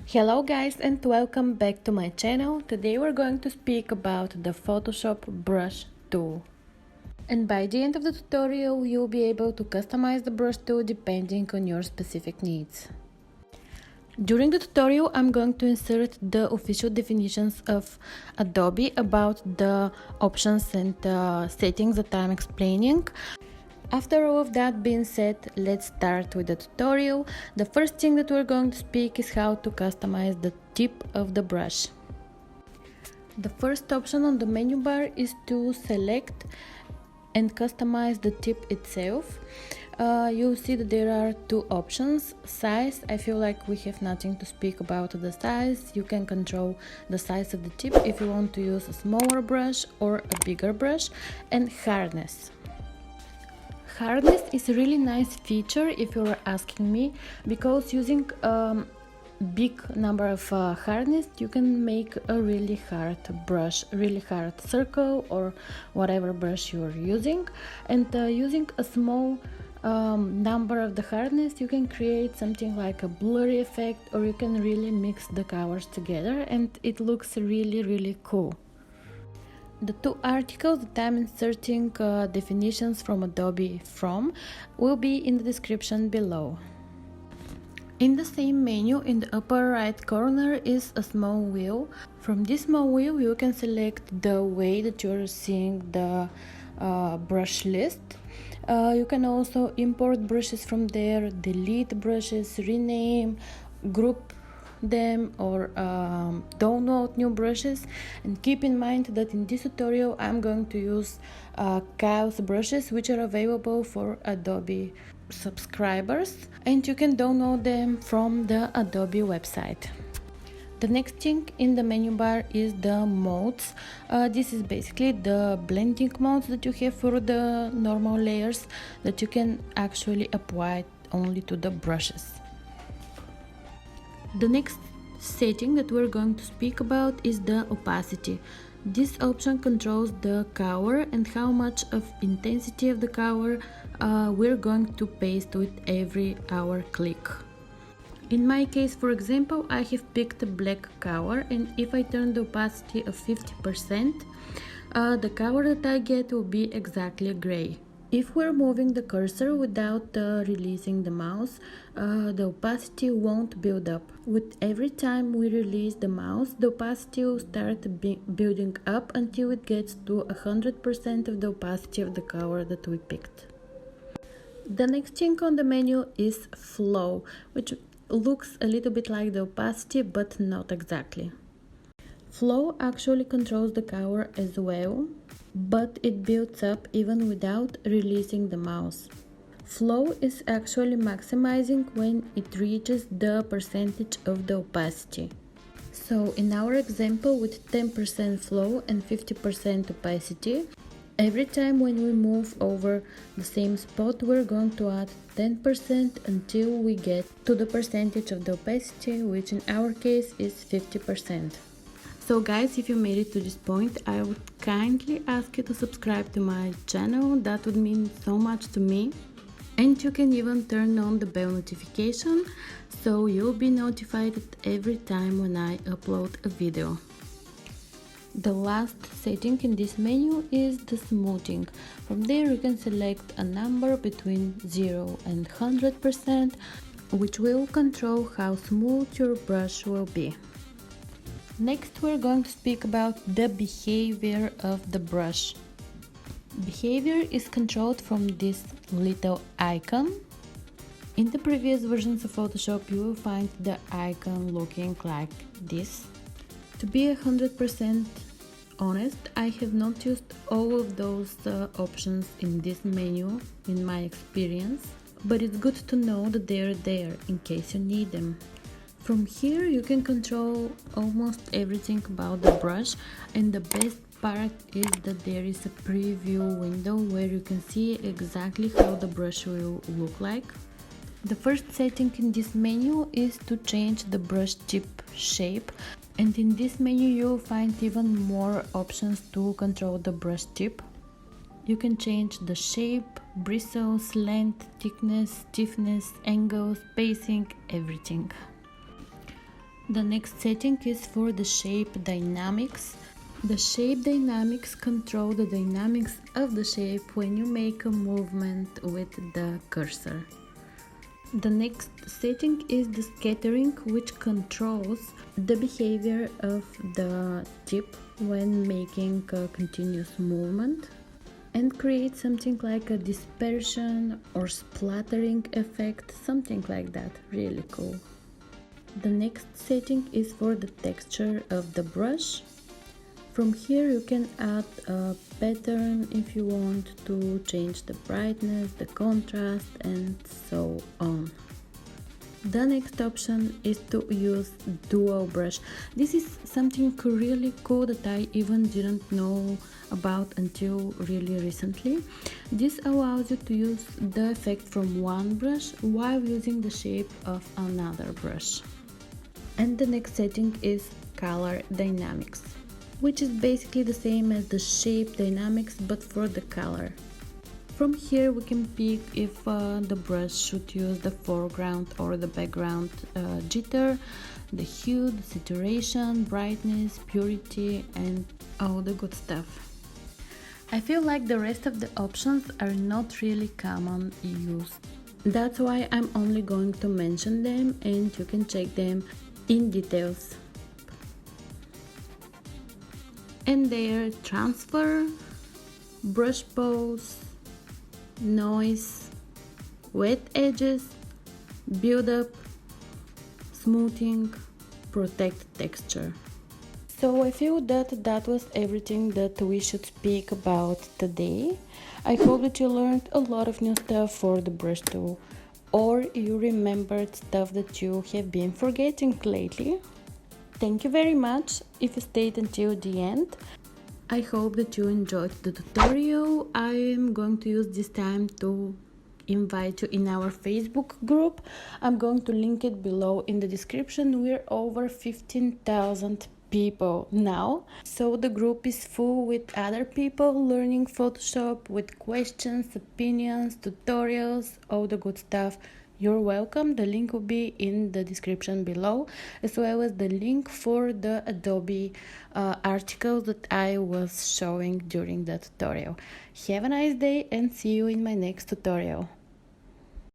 Hello guys and welcome back to my channel. Today we're going to speak about the Photoshop brush tool. And by the end of the tutorial you'll be able to customize the brush tool depending on your specific needs. During the tutorial I'm going to insert the official definitions of Adobe about the options and settings that I'm explaining. After all of that being said, let's start with the tutorial. The first thing that we're going to speak is how to customize the tip of the brush. The first option on the menu bar is to select and customize the tip itself. You'll see that there are two options. Size, I feel like we have nothing to speak about the size. You can control the size of the tip if you want to use a smaller brush or a bigger brush. And hardness. Hardness is a really nice feature if you're asking me, because using a big number of hardness you can make a really hard brush, really hard circle or whatever brush you're using, and using a small number of the hardness you can create something like a blurry effect, or you can really mix the colors together and it looks really cool. The two articles that I'm inserting definitions from Adobe from will be in the description below. In the same menu, in the upper right corner is a small wheel. From this small wheel you can select the way that you're seeing the brush list. You can also import brushes from there, delete brushes, rename, group them, or download new brushes. And keep in mind that in this tutorial I'm going to use Kyle's brushes, which are available for Adobe subscribers, and you can download them from the Adobe website. The next thing in the menu bar is the modes. This is basically the blending modes that you have for the normal layers that you can actually apply only to the brushes. The next setting that we're going to speak about is the opacity. This option controls the color and how much of intensity of the color we're going to paste with every hour click. In my case, for example, I have picked a black color, and if I turn the opacity of 50%, the color that I get will be exactly gray. If we're moving the cursor without releasing the mouse, the opacity won't build up. With every time we release the mouse, the opacity will start building up until it gets to 100% of the opacity of the color that we picked. The next thing on the menu is flow, which looks a little bit like the opacity, but not exactly. Flow actually controls the color as well, but it builds up even without releasing the mouse. Flow is actually maximizing when it reaches the percentage of the opacity. So in our example with 10% flow and 50% opacity, every time when we move over the same spot we're going to add 10% until we get to the percentage of the opacity, which in our case is 50%. So guys, if you made it to this point, I would kindly ask you to subscribe to my channel. That would mean so much to me. And you can even turn on the bell notification so you'll be notified every time when I upload a video. The last setting in this menu is the smoothing. From there you can select a number between 0 and 100%, which will control how smooth your brush will be. Next we're going to speak about the behavior of the brush. Behavior is controlled from this little icon. In the previous versions of Photoshop you will find the icon looking like this. To be 100% honest, I have not used all of those options in this menu in my experience, but it's good to know that they're there in case you need them. From here you can control almost everything about the brush, and the best part is that there is a preview window where you can see exactly how the brush will look like. The first setting in this menu is to change the brush tip shape, and in this menu you'll find even more options to control the brush tip. You can change the shape, bristles, length, thickness, stiffness, angle, spacing, everything. The next setting is for the shape dynamics. The shape dynamics control the dynamics of the shape when you make a movement with the cursor. The next setting is the scattering, which controls the behavior of the tip when making a continuous movement and creates something like a dispersion or splattering effect, something like that. Really cool. The next setting is for the texture of the brush. From here you can add a pattern if you want to change the brightness, the contrast, and so on. The next option is to use dual brush. This is something really cool that I even didn't know about until really recently. This allows you to use the effect from one brush while using the shape of another brush. And the next setting is color dynamics, which is basically the same as the shape dynamics but for the color. From here we can pick if the brush should use the foreground or the background jitter, the hue, the saturation, brightness, purity, and all the good stuff. I feel like the rest of the options are not really common use. That's why I'm only going to mention them and you can check them in details. And they are transfer, brush pose, noise, wet edges, build up, smoothing, protect texture. So I feel that was everything that we should speak about today. I hope that you learned a lot of new stuff for the brush tool, or you remembered stuff that you have been forgetting lately. Thank you very much if you stayed until the end. I hope that you enjoyed the tutorial. I am going to use this time to invite you in our Facebook group. I'm going to link it below in the description. We're over 15,000 people now, so the group is full with other people learning Photoshop with questions, opinions, tutorials, all the good stuff. You're welcome. The link will be in the description below, as well as the link for the Adobe articles that I was showing during the tutorial. Have a nice day and see you in my next tutorial.